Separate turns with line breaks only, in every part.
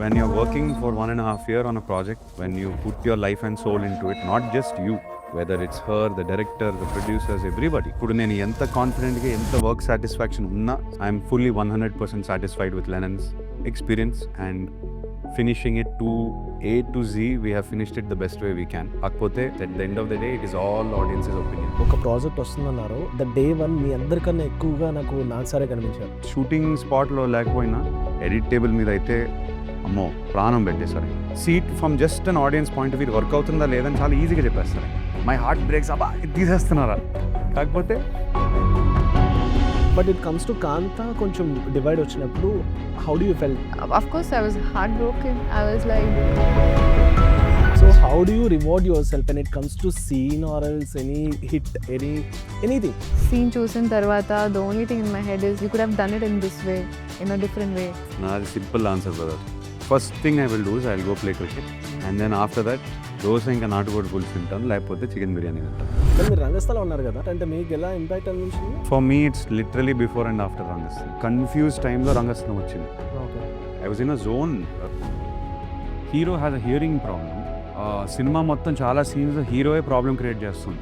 when you're working for 1.5 years on a project, when you put your life and soul into it, not just you, whether it's her, the director, the producers, everybody. ఇప్పుడు నేను ఎంత కాన్ఫిడెంట్గా ఎంత work satisfaction ఉన్నా I'm fully 100% satisfied with Lenin's experience and finishing it to A to Z, we have finished it the best way we can. కాకపోతే at the end of the day, it is all audience's opinion.
ఒక project వస్తుందన్నారు, the day one మీ అందరికన్నా ఎక్కువగా నాకు సరే కనిపించారు.
Shooting స్పాట్లో లేకపోయినా ఎడిట్ టేబుల్ మీద అయితే అమ్మో ప్రాణం పెట్టేశారు. Seat from just an audience point of view work అవుతుందా లేదని చాలా ఈజీగా చెప్పేస్తారు. మై హార్ట్ బ్రేక్స్ అబ్బా ఇది తీసేస్తున్నారా. కాకపోతే
but it comes to Kaantha కొంచెం డివైడ్ వచ్చినప్పుడు how do you felt?
Of course, I was heartbroken. I was like,
so how do you reward yourself when it comes to scene or else any hit anything?
scene చూసిన తర్వాత the only thing in my head is you could have done it in this way, in a different way.
నాది simple answer brother. First thing I will do is I will go play cricket and then after that dosa ఇంకా నాటుకోడి పులుసు తింటాను, లేకపోతే chicken biryani తింటాను.
మీరు రంగస్థలం ఉన్నారు కదా, అంటే మీకు ఎలా ఇంపాక్ట్ అనిపించింది?
For me it's literally before and after Rangasthalam. Confuse టైంలో రంగస్థలం వచ్చింది.
Okay,
I was in a zone. Hero has a hearing problem. Cinema మొత్తం చాలా సీన్స్ హీరోయే ప్రాబ్లం క్రియేట్ చేస్తుంది.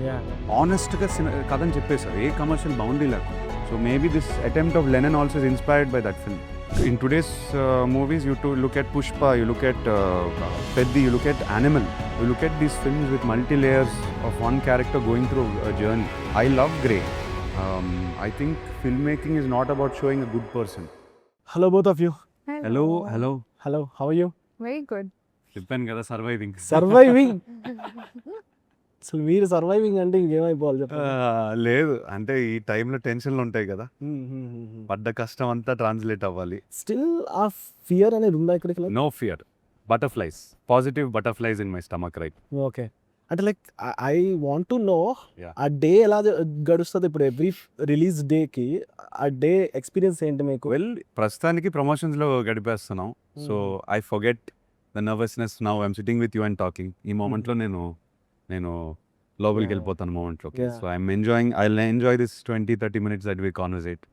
ఆనెస్ట్గా కథని చెప్పేశారు, ఏ కమర్షియల్ బౌండరీ లేకుండా. So maybe this attempt of Lenin also is inspired by that film. In today's movies, you look at Pushpa, you look at Peddi, you look at Animal, you look at these films with multi-layers of one character going through a journey. I love Grey. I think filmmaking is not about showing a good person.
Hello both of you.
Hello.
Hello, how are you?
Very good.
చెప్పాను కదా, surviving.
అసలు మీరు surviving అంటే ఇంకేమైపోవాలి చెప్పండి.
లేదు అంటే ఈ టైంలో టెన్షన్లు ఉంటాయి కదా, పడ్డ కష్టం అంతా ట్రాన్స్లేట్ అవ్వాలి.
స్టిల్ ఆ ఫియర్ అనేది ఉందా ఇక్కడికి?
No fear, butterflies, positive butterflies in my stomach right.
Okay, అంటే like I want to know
Yeah.
ఆ డే ఎలా గడుస్తుంది ఇప్పుడు ఎవ్రీ రిలీజ్ డేకి, ఆ డే ఎక్స్పీరియన్స్ ఏంటి మీకు?
వెల్ ప్రస్తుతానికి ప్రమోషన్స్లో గడిపేస్తున్నాం. So I forget the nervousness. Now I'm sitting with you and talking. ఈ మూమెంట్లో నేను లోపలికి వెళ్ళిపోతాను మూమెంట్లోకి.
Yeah.
So I'm enjoying, I enjoy this 20-30 minutes that we conversate.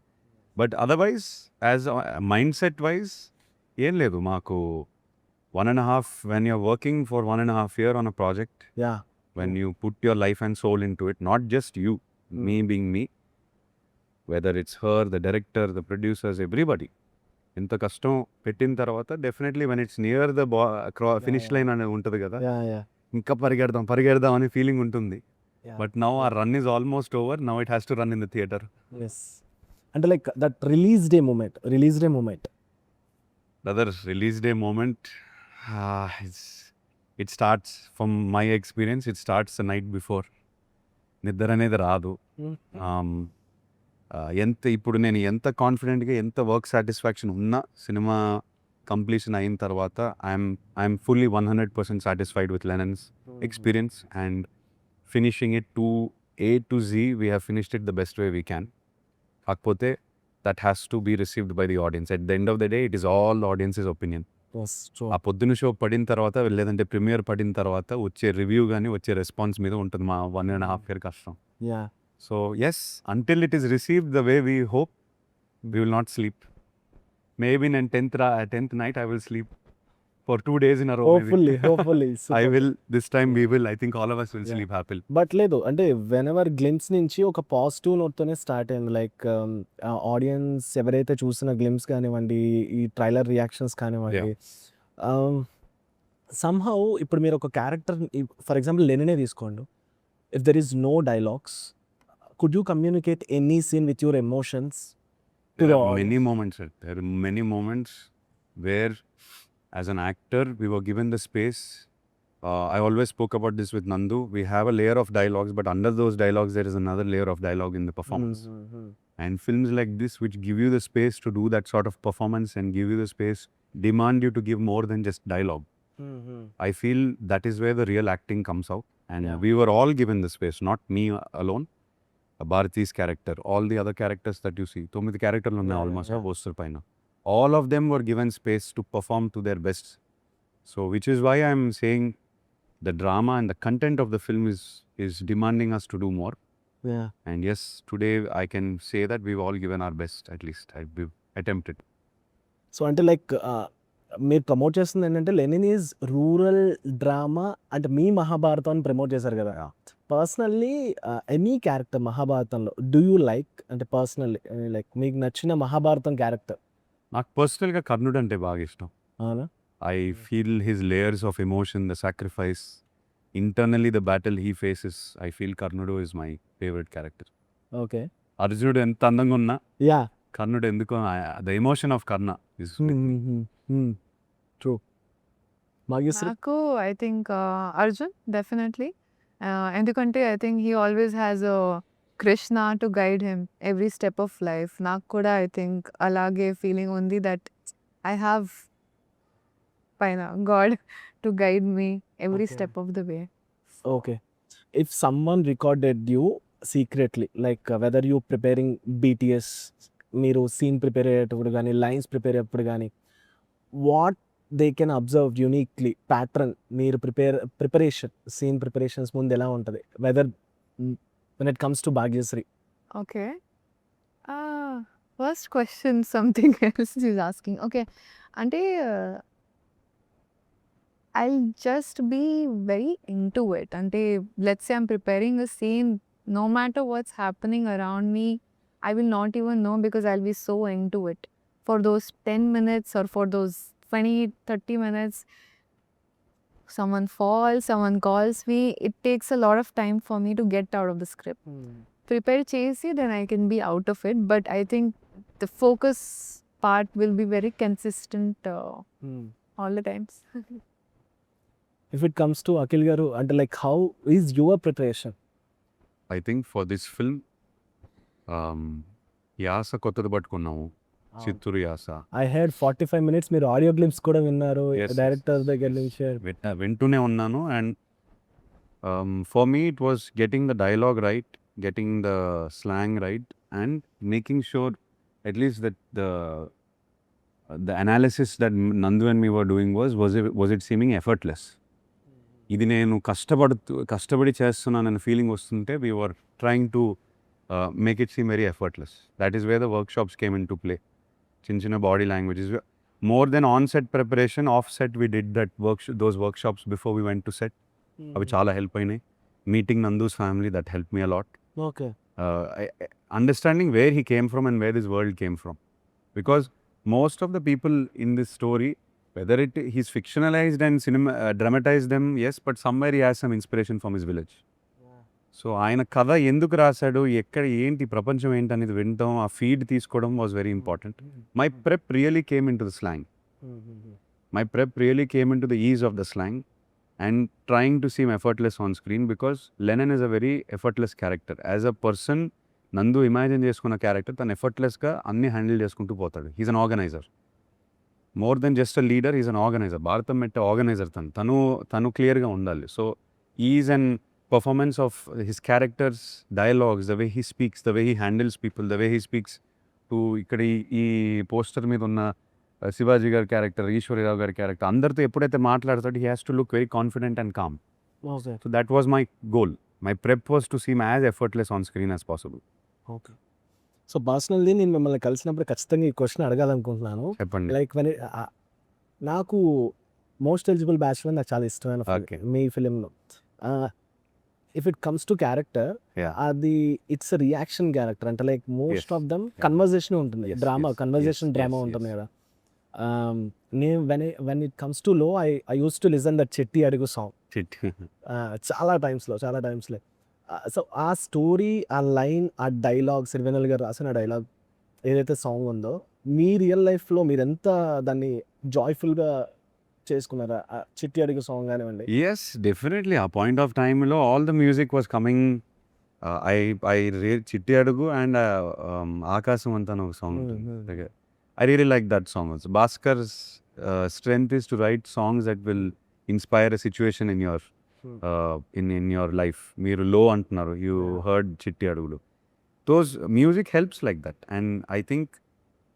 But otherwise as mindset wise ఏం లేదు మాకు. 1.5 when you're working for 1.5 years on a project,
yeah,
when you put your life and soul into it, not just you, me being me, whether it's her, the director, the producers, everybody, ఇంత కష్టం పెట్టిన తర్వాత definitely when it's near the finish line అనేది ఉంటుంది కదా,
yeah, yeah,
ఇంకా పరిగెడదాం అనే feeling ఉంటుంది. బట్ నౌ ఆ run is almost over. Now it has to run in the theatre.
Yes. అంటే like that release day moment
brother, release day moment, it starts from my experience, it starts the night before. నిద్ర అనేది రాదు. ఇప్పుడు నేను ఎంత కాన్ఫిడెంట్గా ఎంత work satisfaction ఉన్నా సినిమా కంప్లీషన్ అయిన తర్వాత I'm fully 100% satisfied with Lenin's experience and finishing it to A to Z, we have finished it the best way we can. కాకపోతే that has to be received by the audience. At the end of the day, it is all the audience's opinion. ఆ పొద్దున్న show పడిన తర్వాత లేదంటే premier పడిన తర్వాత వచ్చే review కానీ వచ్చే రెస్పాన్స్ మీద ఉంటుంది మా 1.5 year కష్టం.
Yeah.
So yes, until it is received the way we hope, we will not sleep. Maybe in 10th night I will sleep for 2 days in a row.
Hopefully
I will, this time we will, I think all of us will sleep happily.
But లేదు అంటే when ever glimpse నుంచి ఒక positive నోట్తోనే start అయింది. Like audience ఎవరైతే చూసిన glimpse కానివ్వండి, ఈ trailer reactions కానివ్వండి, సమ్హౌ ఇప్పుడు మీరు ఒక క్యారెక్టర్, ఫర్ ఎగ్జాంపుల్ లెనినే తీసుకోండి, if there is no dialogues, could you communicate any scene with your emotions?
There are many moments, sir. There are many moments where as an actor we were given the space. I always spoke about this with Nandu. We have a layer of dialogues, but under those dialogues there is another layer of dialogue in the performance. And films like this which give you the space to do that sort of performance and give you the space, demand you to give more than just dialogue. I feel that is where the real acting comes out. And we were all given the space, not me alone. Bharati's character, all the other characters that you see, 9 characters ఉన్నాయి almost poster పైన. All of them were given space to perform to their best. So which is why I'm saying the drama and the content of the film is demanding us to do more.
Yeah.
And yes, today I can say that we've all given our best, at least we've attempted.
So అంటే like మీరు promote చేస్తుంది ఏంటంటే Lenin is rural drama అంటే మీ మహాభారతం అని promote చేశారు కదా. Personally any character మహాభారతంలో do you like అంటే పర్సనల్లీ లైక్ మీకు నచ్చిన మహాభారతం క్యారెక్టర్?
నాకు పర్సనల్గా కర్ణుడు అంటే బాగా ఇష్టం.
అవునా?
I feel his layers of emotion, the sacrifice, internally the battle he faces. I feel Karnudu is my favorite character.
Okay.
అర్జునుడు ఎంత అందంగా ఉన్నా
యా.
కర్ణుడు ఎందుకో the emotion of Karna is
true. Bhagyashree?
నాకు ఐ థింక్ అర్జున్ డెఫినెట్లీ. ఎందుకంటే I think he always has a Krishna to guide him every step of life. నాకు కూడా ఐ థింక్ అలాగే ఫీలింగ్ ఉంది దట్ ఐ హ్యావ్ పైన God to guide me every
Okay.
Step of the way.
Okay. If someone recorded you secretly like whether you preparing BTS మీరు scene prepare అయ్యేటప్పుడు కానీ lines prepare అయ్యేటప్పుడు కానీ what they can observe uniquely pattern మీరు preparation scene preparations ముందు ఎలా ఉంటుంది whether when it comes to Bhagyashree?
Okay. First question, something else is asking. Okay. Ante, I'll just be very into it. Ante, let's say I'm preparing a scene, no matter what's happening around me, I will not even know because I'll be so into it. For those 10 minutes or for those 20, 30 minutes, someone falls, someone calls me, it takes a lot of time for me to get out of the script. Prepare chesi, then I can be out of it. But I think the focus part will be very consistent all the times.
If it comes to Akhil garu అంటే like how is your preparation?
I think for this film యాస కొత్తది పట్టుకున్నాము, చిత్తూరు యాస.
I head 45 minutes మీరు audio glimpse కూడా విన్నారు
Yes,
director దగ్గర నుంచి.
వింటూనే ఉన్నాను. And for me it was getting the dialogue right, getting the slang right, and making sure at least that the analysis that Nandu and me were doing was it seeming effortless. ఇది నేను కష్టపడి చేస్తున్నానన్న feeling వస్తుంటే we were trying to make it seem very effortless. That is where the workshops came into play. చిన్న body languages. More than on-set preparation, off-set we did those workshops before we went to set. అవి చాలా help అయినాయి. Meeting Nandu's family, that helped me a lot.
Okay.
Understanding where he came from and where this world came from. Because most of the people in this story, whether he's fictionalized and dramatized them, yes, but somewhere he has some inspiration from his village. So ఆయన కథ ఎందుకు రాశాడు, ఎక్కడ ఏంటి ప్రపంచం ఏంటి అనేది వినటం, ఆ ఫీడ్ తీసుకోవడం was very important. My prep really came in to the slang. My prep really came into the ease of the slang and trying to seem effortless on screen because Lenin is a very effortless character. As a person, Nandu imagine చేసుకున్న character తను ఎఫర్ట్లెస్గా అన్ని handle చేసుకుంటూ పోతాడు. He's an organiser. More than just a leader, he's an organiser. భారతం పెట్టే organiser తను క్లియర్గా ఉండాలి. So is an performance of his characters, dialogues, the way he speaks, the way he handles people, the way he speaks to ఇక్కడ ఈ poster మీద ఉన్న శివాజీ గారి క్యారెక్టర్, ఈశ్వరీరావు గారి క్యారెక్టర్, అందరితో ఎప్పుడైతే మాట్లాడతాడో he has to look very confident and calm.
Okay.
So that was my goal. My prep was to seem as effortless on screen as possible.
Okay. So personally నేను మిమ్మల్ని కలిసినప్పుడు ఖచ్చితంగా ఈ క్వశ్చన్ అడగాలనుకుంటున్నాను.
చెప్పండి.
Like నాకు most eligible bachelor నాకు చాలా ఇష్టమైన
Okay.
మీ ఫిలింలో. If it comes to character,
Yeah.
అది ఇట్స్ రియాక్షన్ క్యారెక్టర్ అంటే like most
Yes.
Of them
Yeah.
Conversation ఉంటుంది,
Yes,
drama
yes,
conversation
yes,
drama
yes,
ఉంటుంది
yes.
కదా. నేను వెన్ ఇట్ కమ్స్ టు లో I use to listen that చెట్టి అడుగు song
Shit.
చాలా టైమ్స్లో. సో ఆ స్టోరీ, ఆ లైన్, ఆ డైలాగ్, సిరివెన్నెల గారు రాసిన డైలాగ్ ఏదైతే సాంగ్ ఉందో, మీ రియల్ లైఫ్లో మీరు ఎంత దాన్ని జాయ్ఫుల్గా చేసుకున్నారా? చిట్టి అడుగు సాంగ్ కానివ్వండి.
Yes, definitely. A point of time లో all the music was coming. I చిట్టి అడుగు and ఆకాశం అంతా అని ఒక సాంగ్ ఉంటుంది. I really like that song also. Bhaskar's strength is to write songs that will inspire a situation in your in your life. మీరు లో అంటున్నారు, you heard చిట్టి అడుగులు. Those music helps like that. And I think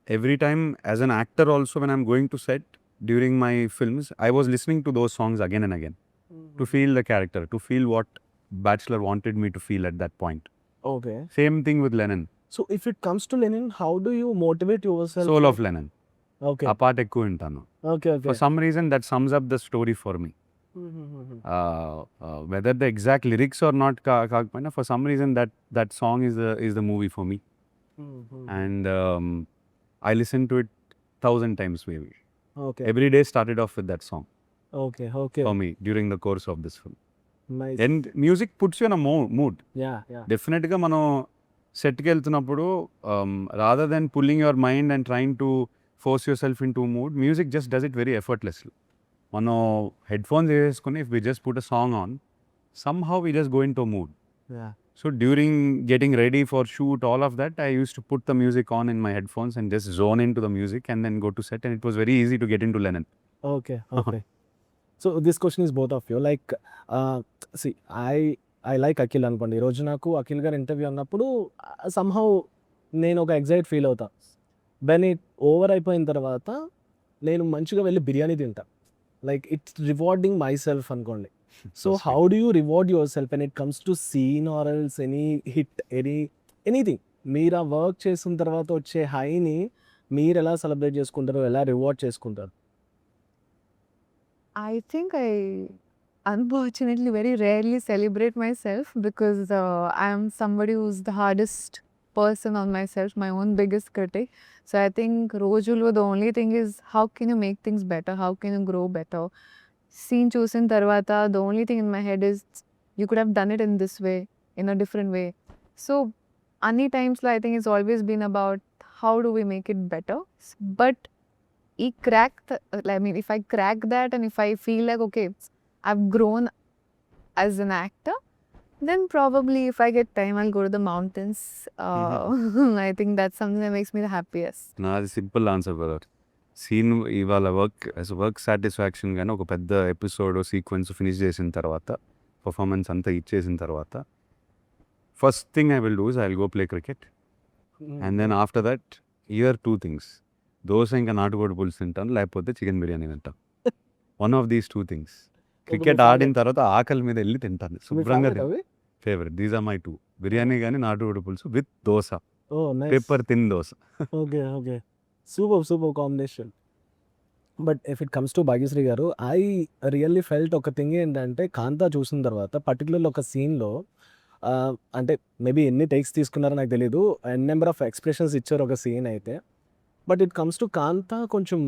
every time as an actor also, when I'm going to set during my films, I was listening to those songs again and again to feel the character, to feel what Bachelor wanted me to feel at that point.
Okay.
Same thing with Lenin.
So if it comes to Lenin, how do you motivate yourself?
Soul of Lenin.
Okay.
ఆ పాట ఎక్కువ వింటాను.
Okay. Okay.
For some reason that sums up the story for me. Whether the exact lyrics or not కాకపోయినా for some reason that song is the movie for me. And I listened to it 1,000 times maybe.
Okay.
Every day started off with that song
okay. Okay.
for me during the course of this film.
Nice.
And music puts you in a mood.
Yeah.
డెఫినెట్గా మనం సెట్కి వెళ్తున్నప్పుడు rather than pulling your mind and trying to force yourself into mood, music just does it very effortlessly. మనం headphones వేసుకుని if we just put a song on, somehow we just go into mood.
Yeah.
So during getting ready for shoot, all of that, I use to put the music on in my headphones and just zone into the music and then go to set, and it was very easy to get into Lenin.
Okay. Okay. So this question is both of you. Like see I like Akhil అనుకోండి. ఈరోజు నాకు అఖిల్ గారు interview అన్నప్పుడు somehow నేను ఒక excite feel అవుతా. When it over అయిపోయిన తర్వాత నేను మంచిగా వెళ్ళి బిర్యానీ తింటా. Like it's rewarding myself అనుకోండి. So
That's
how do you reward yourself when it comes to scene or else any hit anything? మీరు ఆ వర్క్ చేసిన తర్వాత వచ్చే హైని మీరు ఎలా సెలబ్రేట్ చేసుకుంటారు, ఎలా రివార్డ్ చేసుకుంటారు?
I think I unfortunately very rarely celebrate myself because I am somebody who's the hardest person on myself, my own biggest critic. So I think రోజులు the only thing is how can you make things better, how can you grow better. Scene చూసిన తర్వాత the only thing in my head is you could have done it in this way, in a different way. So అన్ని టైమ్స్లో I think it's always been about how do we make it better. But if I crack that and if I feel like, okay, I've grown as an actor, then probably if I get time, I'll go to the mountains. I think that's something that makes me the happiest.
నాది simple answer brother. Scene ఇవాళ work satisfaction కానీ ఒక పెద్ద episode sequence finish చేసిన తర్వాత, performance అంతా ఇచ్చేసిన తర్వాత, first thing I will do is I will go play cricket. And then after that year 2 things, dosa ఇంకా నాటుకోడి పులుసు తింటాను, లేకపోతే చికెన్ బిర్యానీ తింటాను. One of these 2 things. Cricket ఆడిన తర్వాత ఆకలి మీద వెళ్ళి తింటాను శుభ్రంగా. Favourite these are my 2, biryani కానీ నాటుకోడి పులుసు with dosa, pepper thin dosa.
Okay. Okay. Super combination. But if it comes to Bhagyashree గారు, ఐ రియల్లీ ఫెల్ట్ ఒక థింగ్ ఏంటంటే, కాంతా చూసిన తర్వాత పర్టికులర్లీ ఒక సీన్లో అంటే మేబీ ఎన్ని టేక్స్ తీసుకున్నారో నాకు తెలీదు, నెంబర్ ఆఫ్ ఎక్స్ప్రెషన్స్ ఇచ్చారు ఒక సీన్ అయితే. But it comes to Kaantha కొంచెం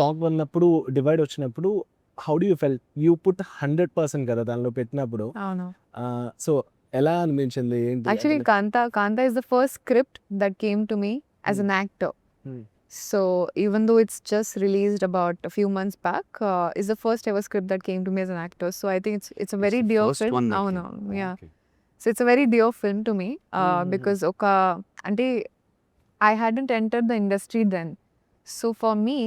టాక్ వన్నప్పుడు, డివైడ్ వచ్చినప్పుడు, how do you feel? You put 100% కదా దానిలో పెట్టినప్పుడు.
అవును.
సో ఎలా అనిపించింది?
Actually, Kanta is the first script that came to me as an actor. So even though it's just released about a few months back, is the first ever script that came to me as an actor. So I think it's a very dear film. No, yeah.
Okay.
So it's a very dear film to me because I hadn't entered the industry then. So for me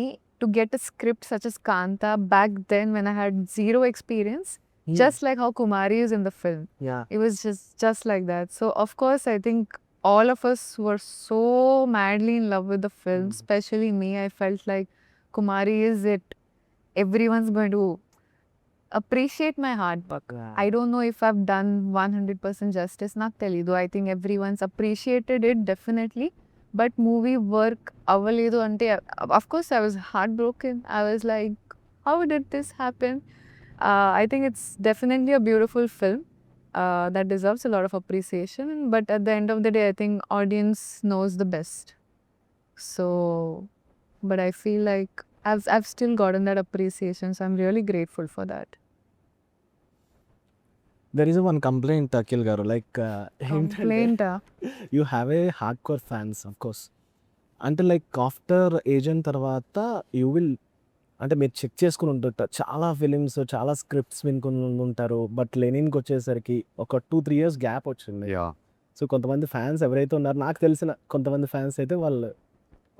to get a script such as Kanta back then when I had zero experience, just like how Kumari is in the film, it was just like that. So of course I think all of us were so madly in love with the film, especially me. I felt like Kumari is it. Everyone's going to appreciate my hard work. I don't know if I've done 100% justice. Not telidu. I think everyone's appreciated it definitely. But movie work avaledu ante, of course I was heartbroken. I was like, how did this happen? I think it's definitely a beautiful film that deserves a lot of appreciation. But at the end of the day, I think audience knows the best. So, but I feel like I've still gotten that appreciation. So I'm really grateful for that.
There is one complaint, Akhil garu, like
Complaint.
you have a hardcore fans, of course. అంటే like after agent తర్వాత you will, అంటే మీరు check చేసుకుని ఉంటుంటారు చాలా films, చాలా scripts వినుకుని ఉంటారు. But లెనిన్కి వచ్చేసరికి ఒక 2-3 years గ్యాప్ వచ్చింది. సో కొంతమంది ఫ్యాన్స్ ఎవరైతే ఉన్నారో, నాకు తెలిసిన కొంతమంది ఫ్యాన్స్ అయితే వాళ్ళు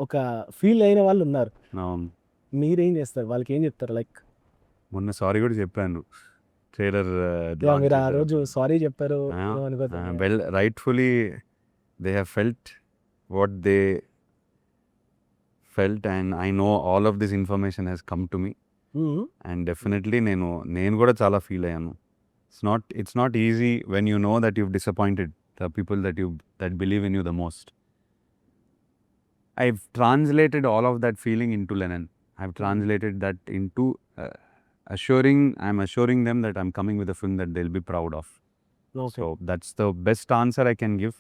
ఒక ఫీల్ అయిన వాళ్ళు ఉన్నారు. మీరేం చేస్తారు? వాళ్ళకి ఏం చెప్తారు? లైక్
మొన్న సారీ కూడా చెప్పాను ట్రైలర్.
మీరు ఆ రోజు సారీ చెప్పారు.
Well, rightfully they have felt what they felt, and I know all of this information has come to me, and definitely నేను కూడా చాలా ఫీల్ అయ్యాను. It's not easy when you know that you've disappointed the people that believe in you the most. I've translated all of that feeling into Lenin. I've translated that into I'm assuring them that I'm coming with a film that they'll be proud of.
Okay.
So that's the best answer I can give.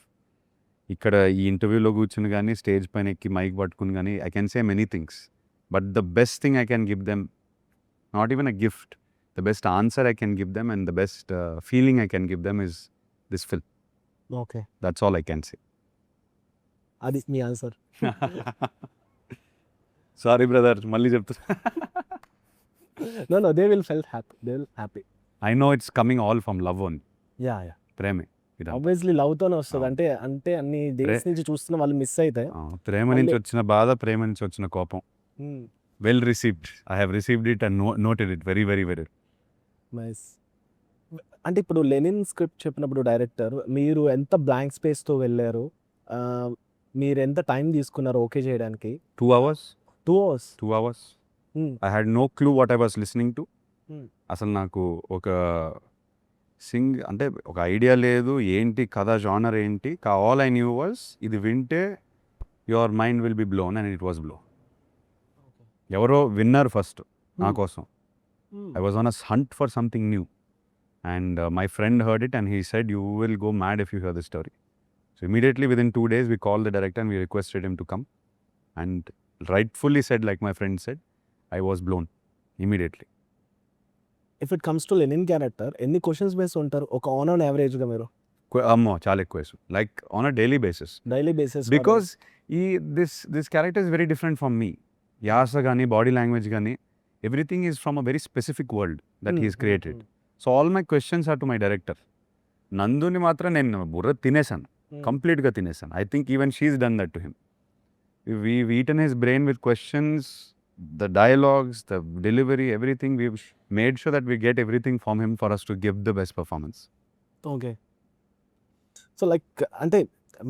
ఇక్కడ ఈ ఇంటర్వ్యూలో కూర్చుని కానీ stage పైన ఎక్కి mike పట్టుకుని కానీ I can say many things but the best thing I can give them not even a gift the best answer I can give them and the best feeling I can give them is this film.
Okay.
That's all I can say.
అది మీ answer.
Sorry brother, మళ్ళీ చెప్తా.
No they will feel happy.
I know it's coming all from love only.
Yeah
ప్రేమే.
Obviously లవ్ తోనే వస్తుంది. అంటే అన్ని డేస్ నుంచి చూస్తున్న వాళ్ళు మిస్ అయితే
ప్రేమ నుంచి వచ్చిన బాధ, ప్రేమ నుంచి వచ్చిన కోపం. Well received. I have received it and noted it very very very
nice. అంటే ఇప్పుడు లెనిన్ స్క్రిప్ట్ చెప్పినప్పుడు డైరెక్టర్ మీరు ఎంత బ్లాంక్ స్పేస్తో వెళ్ళారు, మీరు ఎంత టైం తీసుకున్నారు ఓకే చేయడానికి?
2 hours.
2 hours.
2 hours. I had no clue what I was listening to. అసలు నాకు ఒక అంటే ఒక ఐడియా లేదు ఏంటి కథ, జానర్ ఏంటి. ఆల్ ఐ న్యూ వాజ్ ఇది వింటే your mind will be blown and it was blow. ఎవరో విన్నారు ఫస్ట్ నా కోసం. I was on a hunt for something new and my friend heard it and he said you will go mad if you here the story. So immediately within 2 days we called the director and we requested him to come and rightfully said, like my friend said, I was blown immediately.
If it comes to Lenin character ఎన్ని questions base ఉంటారు ఒక on యావరేజ్గా మీరు?
అమ్మో చాలా ఎక్కువ, like on a daily basis.
Daily basis
because this character is very different from me. యాస కానీ బాడీ లాంగ్వేజ్ కానీ everything is from a very specific world that he's created. So all my questions are to my director. నందుని మాత్రం నేను బుర్ర తినేసాను, కంప్లీట్గా తినేసాను. I think even she's done that to him. We've eaten his brain with questions, the dialogues, the delivery, everything. We've made sure that we get everything from him for us to give the best performance.
Okay. So like అంటే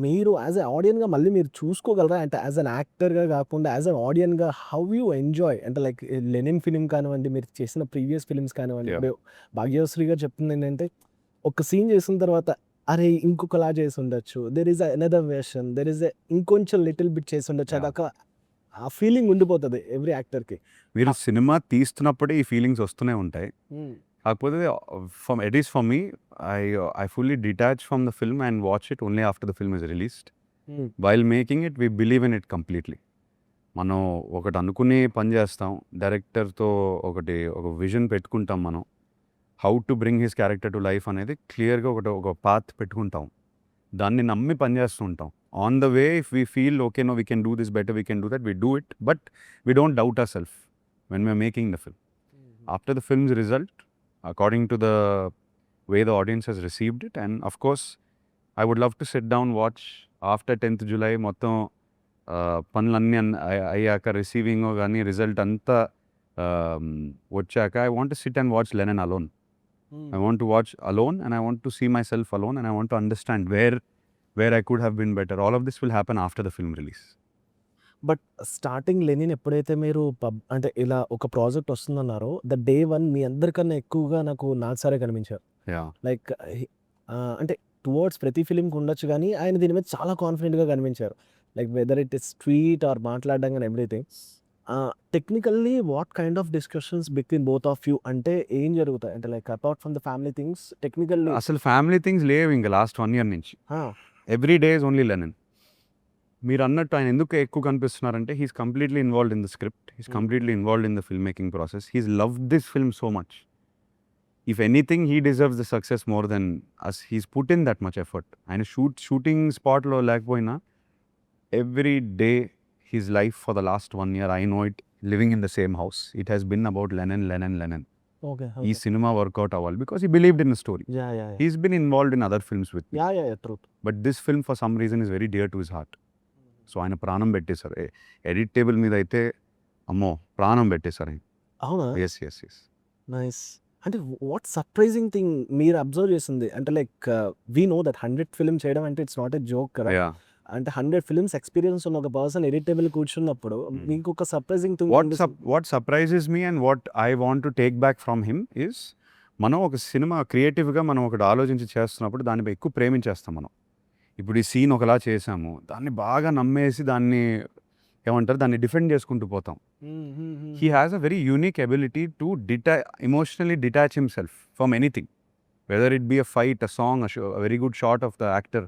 మీరు as a ఆడియన్గా మళ్ళీ మీరు చూసుకోగలరా? అంటే as an యాక్టర్గా కాకుండా as an ఆడియన్గా how you enjoy? అంటే like Lenin film కానివ్వండి, మీరు చేసిన ప్రీవియస్ ఫిలిమ్స్ కానివ్వండి, ఇప్పుడు భాగ్యశ్రీ గారు చెప్తుంది ఏంటంటే ఒక సీన్ చేసిన తర్వాత అరే ఇంకొకలా చేసి ఉండొచ్చు, there is another version, there is ఇంకొంచెం లిటిల్ బిట్ చేసి ఉండొచ్చు. అదొక ఆ ఫీలింగ్ ఉండిపోతుంది ఎవ్రీ యాక్టర్కి.
మీరు సినిమా తీస్తున్నప్పుడే ఈ ఫీలింగ్స్ వస్తూనే ఉంటాయి. కాకపోతే at least for me, I fully detach from the film and watch it only after the film is released. While making it, we believe in it completely. మనం ఒకటి అనుకుని పని చేస్తాం, డైరెక్టర్తో ఒక విజన్ పెట్టుకుంటాం. మనం how to bring his character to life అనేది క్లియర్గా ఒక పాత్ పెట్టుకుంటాం. దాన్ని నమ్మి పనిచేస్తూ ఉంటాం. On the way if we feel okay no we can do this better, we can do that, we do it. But we don't doubt ourself when we are making the film. After the films result, according to the way the audience has received it, and of course I would love to sit down, watch after 10th July మొత్తం పనులన్నీ అయ్యాక, receiving కానీ result అంతా వచ్చాక, I want to sit and watch Lenin alone. I want to watch alone and I want to see myself alone and I want to understand where I could have been better. All of this will happen after the film release.
But starting Lenin ఎప్పుడైతే మీరు అంటే ఇలా ఒక project వస్తుందన్నారో, the day one మీ అందరికన్నా ఎక్కువగా నాకు నాగ్సారే కనిపించారు. లైక్ అంటే టువర్డ్స్ ప్రతి ఫిలింకి ఉండొచ్చు కానీ ఆయన దీని మీద చాలా కాన్ఫిడెంట్గా కనిపించారు. Like whether it is street or మాట్లాడడం కానీ everything. Technically what kind of discussions between both of you? అంటే ఏం జరుగుతాయి అంటే like apart from the family things, technically
అసలు ఫ్యామిలీ థింగ్స్ లేవు ఇంకా లాస్ట్ 1 year నుంచి. Every day is only Lenin. మీరు అన్నట్టు ఆయన ఎందుకు ఎక్కువ కనిపిస్తున్నారంటే he's completely involved in the script, he's completely involved in the film making process. He's loved this film so much. If anything he deserves the success more than us. He's put in that much effort. ఆయన shooting స్పాట్లో లేకపోయినా every day his life for the last 1 year, I know it, living in the same house, it has been about Lenin. ఈ cinema work out అవ్వాలి because he believed in the story. He's been involved in other films with me, but this film for some reason is very dear to his heart. So ఆయన ప్రాణం పెట్టేశారు. Edit table మీద అయితే అమ్మో ప్రాణం పెట్టేశారు ఆయన.
అవునా?
Yes yes yes.
నైస్. అంటే వాట్ సర్ప్రైజింగ్ థింగ్ మీరు అబ్జర్వ్ చేసింది అంటే like we know that 100 film చేయడం అంటే ఇట్స్ నాట్ ఎ జోక్ కదా. అంటే 100 ఫిల్మ్స్ ఎక్స్పీరియన్స్ ఉన్న ఒక పర్సన్ ఎడిట్ టేబుల్ కూర్చున్నప్పుడు మీకు ఒక surprising thing.
What surprises me and what I want to take back from him is, మనం ఒక సినిమా క్రియేటివ్గా మనం ఒకటి ఆలోచించి చేస్తున్నప్పుడు దానిపై ఎక్కువ ప్రేమించేస్తాం మనం. ఇప్పుడు ఈ సీన్ ఒకలా చేసాము, దాన్ని బాగా నమ్మేసి దాన్ని ఏమంటారు దాన్ని డిఫెండ్ చేసుకుంటూ పోతాం. He has a very unique ability to emotionally detach himself from anything, whether it be a fight, a song, a very good shot of the actor.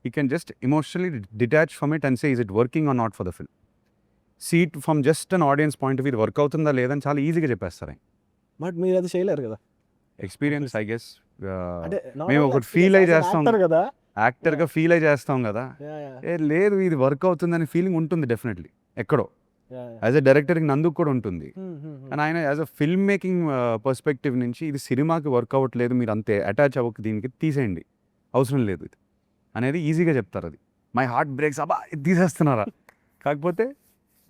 He can just emotionally detach from it and say, is it working or not for the film? See it from just an audience point of view, work అవుతుందా లేదని చాలా ఈజీగా చెప్పేస్తారు.
But మీరు అది చేయలేరు కదా.
Experience I guess.
అంటే
మేము ఒకటి ఫీల్ అయ్యి చేస్తాం
కదా,
యాక్టర్గా ఫీల్ అయ్యి చేస్తాం కదా, ఏ లేదు ఇది వర్క్ అవుతుందని ఫీలింగ్ ఉంటుంది డెఫినెట్లీ ఎక్కడో. యాజ్ ఎ డైరెక్టర్కి నందుకు కూడా ఉంటుంది. అండ్ ఆయన as a film making perspective నుంచి ఇది సినిమాకి వర్క్ అవ్వట్లేదు, మీరు అంతే అటాచ్ అవ్వక దీనికి తీసేయండి, అవసరం లేదు ఇది అనేది ఈజీగా చెప్తారు. అది మై హార్ట్ బ్రేక్స్, అబ్బా ఇది తీసేస్తున్నారా. కాకపోతే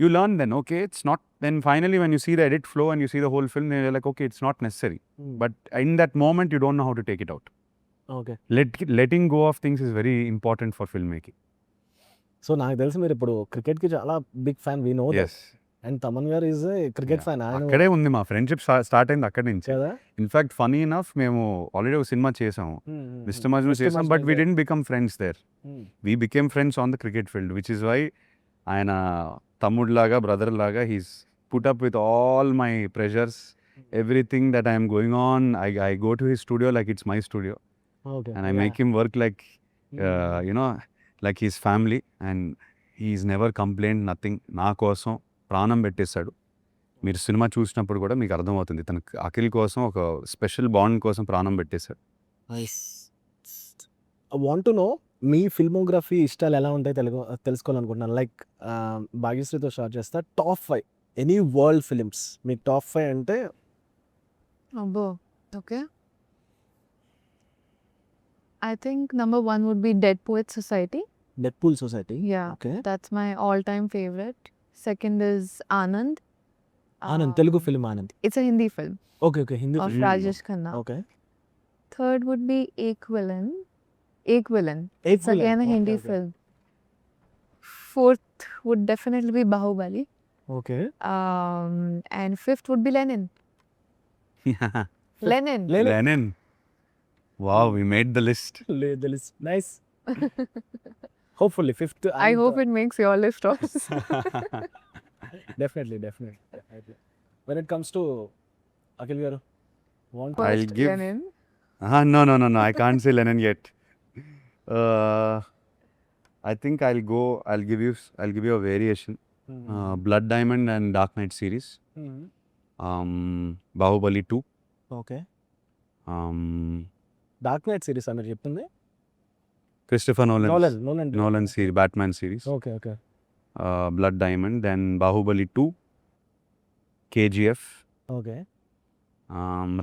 you learn then, okay it's not, then finally when you see the edit flow and you see the whole film like okay it's not necessary, but in that moment you don't know how to take it out.
Okay,
letting go of things is very important for film making.
So నాకు తెలిసి మీరు ఇప్పుడు క్రికెట్కి చాలా big fan, we know that. And Thaman garu is cricket fan.
అక్కడే ఉంది మా friendship, start అయింది అక్కడి నుంచి.
కదా,
ఇన్ఫాక్ట్ ఫనీ ఇనఫ్ మేము ఆల్రెడీ ఒక సినిమా చేసాము, మిస్టర్ మజ్ను చేసాం, but we didn't become friends there. We became friends on the cricket field, which is why ఆయన తమ్ముడిలాగా బ్రదర్ లాగా he's put up with all my pressures, everything that I'm going on. I go to his studio like it's my studio and I make him work like you know like he's family, and he's never complaint nothing. నా కోసం ప్రాణం పెట్టేశాడు. మీరు cinema చూసినప్పుడు కూడా మీకు అర్థమవుతుంది తను అఖిల్ కోసం ఒక స్పెషల్ బాండ్ కోసం ప్రాణం పెట్టేశాడు.
I want to no me filmography ఇష్టాలు ఎలా ఉంటాయి తెలుసుకోవాలనుకుంటున్నాను. లైక్ భాగ్యశ్రీతో స్టార్ట్ చేస్తా, టాప్ 5 ఎనీ వరల్డ్ ఫిలిమ్స్, మీకు టాప్ 5 అంటే?
అబ్బో, okay. I think number 1 would be Dead Poets Society.
Deadpool society.
Yeah,
okay,
that's my all-time favorite. Second is Anand.
Anand, Telugu film Anand.
It's a Hindi film
okay okay, Hindi
of
film.
Rajesh Khanna.
Okay,
Third would be Ek Villain. It's again a Hindi film. Fourth would definitely be Bahubali.
Okay,
And fifth would be Lenin. Lenin.
Lenin. Wow, we made the list.
Nice. Hopefully fifth.
I hope it makes your list also.
Definitely. When it comes to Akhil గారు, want
I'll
First
give-
Lenin.
No, I can't say Lenin yet. I think I'll give you a variation. Blood Diamond and Dark Knight series. Bahubali 2.
Okay,
Um,
dark night series అని చెప్తుంది.
Christopher Nolan series, Batman series.
Okay okay,
Blood Diamond, then Bahubali 2, KGF,
okay.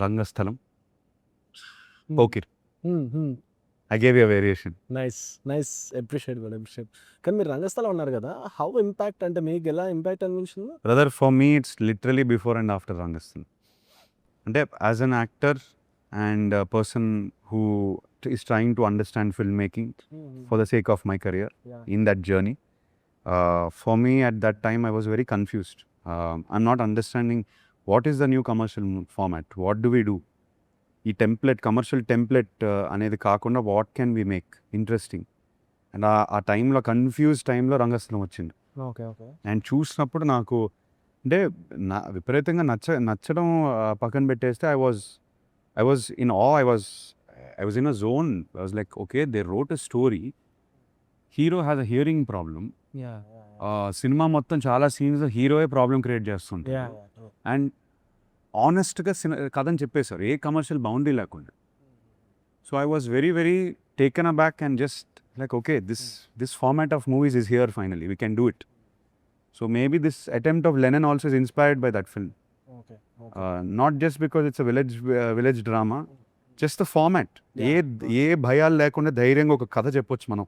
Rangasthalam, Pokir. I gave you a variation.
Nice, appreciate. కానీ మీరు రంగస్థలం ఉన్నారు కదా, how impact అంటే మీకు ఎలా impact అనిపించింది?
Brother, for me it's literally before and after Rangasthalam. అంటే as an actor and a person who is trying to understand filmmaking for the sake of my career,
Yeah.
in that journey, for me at that time I was very confused. I'm not understanding what is the new commercial format, what do we do, ఈ template, commercial template అనేది కాకుండా what can we make interesting. And ఆ టైంలో confuse టైంలో రంగస్థలం వచ్చింది.
Okay okay,
and చూసినప్పుడు నాకు అంటే విపరీతంగా నచ్చడం పక్కన పెట్టేస్తే ఐ వాజ్ ఇన్ ఆ I was in a zone. I was like okay, they wrote a story, hero has a hearing problem. Cinema మొత్తం చాలా సీన్స్ హీరోయే ప్రాబ్లం క్రియేట్ చేస్తుంటారు. అండ్ ఆనెస్ట్గా కథని చెప్పేశారు, ఏ కమర్షియల్ బౌండరీ లేకుండా. So I was very very taken a back and just like okay, this format of movies is here finally, we can do it. So maybe this attempt of Lenin also is inspired by that film. Not just because it's a village drama, just the format. ఏ భయాలు లేకుండా ధైర్యంగా ఒక కథ చెప్పొచ్చు మనం.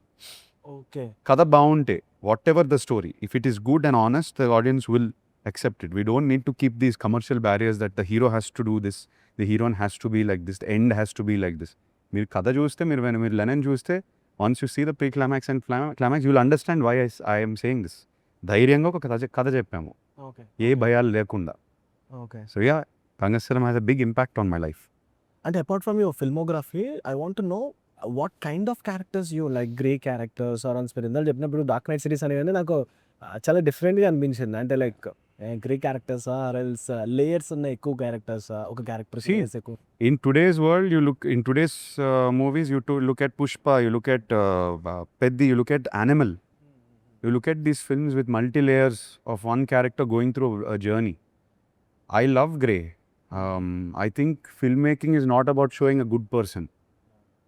Okay,
కథ బాగుంటే what ever the story, if it is good and honest, the audience will accept it. We don't need to keep these commercial barriers that the hero has to do this, the heroine has to be like this, the end has to be like this. మీరు కథ చూస్తే, మీరు Lenin చూస్తే, once you see the pre-climax and climax, you will understand why I am saying this. ధైర్యంగా ఒక కథ చెప్పాము, ఏ భయాలు లేకుండా.
Okay.
So yeah, Rangasthalam has a big impact on my life.
అంటే apart from your filmography, I want to know what kind of characters you like. Grey characters are on spirit. ఇందాక చెప్పినప్పుడు డార్క్ నైట్ సిరీస్ అనేది నాకు చాలా డిఫరెంట్గా అనిపించింది. అంటే like grey క్యారెక్టర్సా else layers ఉన్న ఎక్కువ క్యారెక్టర్సా, ఒక క్యారెక్టర్
See,
ఎక్కువ.
in today's world, you look in today's movies, look at Pushpa, you look at Peddi, you look at Animal. You look at these films with multi layers of one character going through a journey. I love Grey. I think filmmaking is not about showing a good person.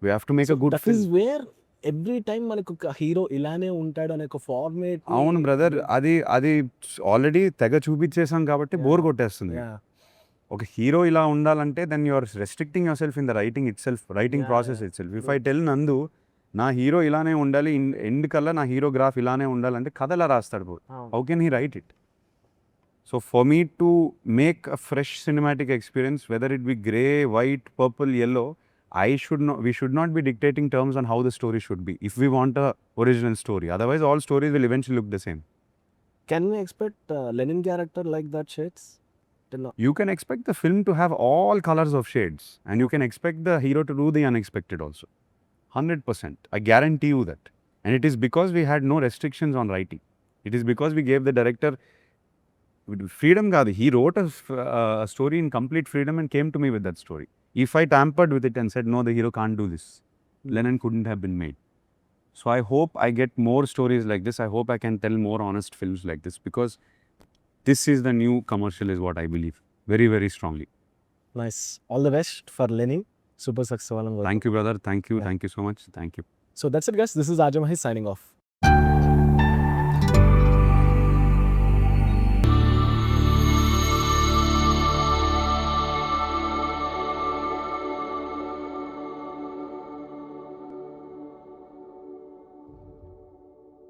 We have to make a good
that
film.
Is where every time మనకు ఒక hero ఇలానే ఉంటాడు అనే ఒక format.
అవును brother, అది అది already తెగ చూపించేసాం కాబట్టి బోర్ కొట్టేస్తుంది. ఒక హీరో ఇలా ఉండాలంటే then you are restricting yourself in the writing itself, writing process itself. If I tell Nandu నా హీరో ఇలానే ఉండాలి, ఎండ్ కల్లా నా హీరో గ్రాఫ్ ఇలానే ఉండాలంటే కథ ఎలా రాస్తాడు? How can he right it? So for me to make a fresh cinematic experience, whether it be grey, white, purple, yellow, we should not be dictating terms on how the story should be if we want a original story. Otherwise, all stories will eventually look the same.
Can we expect Lenin character like that shades?
You can expect the film to have all colors of shades, and you can expect the hero to do the unexpected also. 100%. I guarantee you that. And it is because we had no restrictions on writing. It is because we gave the director freedom. He wrote a story in complete freedom and came to me with that story. If I tampered with it and said, no, the hero can't do this, Lenin couldn't have been made. So I hope I get more stories like this. I hope I can tell more honest films like this, because this is the new commercial, is what I believe very, very strongly.
Nice. All the best for Lenin. Super success అవ్వాలని.
Thank you, brother. Thank you.
Yeah.
Thank you so much. Thank you.
So that's it, guys. This is RJ Mahi signing off.